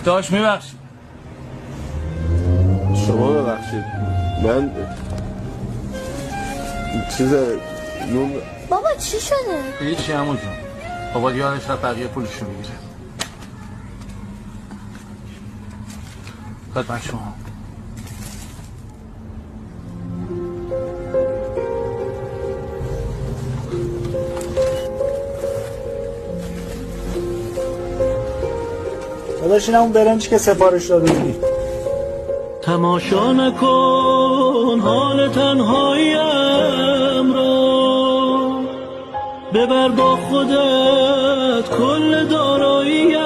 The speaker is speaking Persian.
داشت میبخشید. شما ببخشید من چیز نون. بابا چی شده؟ هیچی عمو جون. بابا یادش رفت بقیه پولشو بگیره. خدمت شما. داداش این همون برنجی که سفارش داده بودی. تماشا نکن حال تنهاییم را، ببر با خودت کل داراییم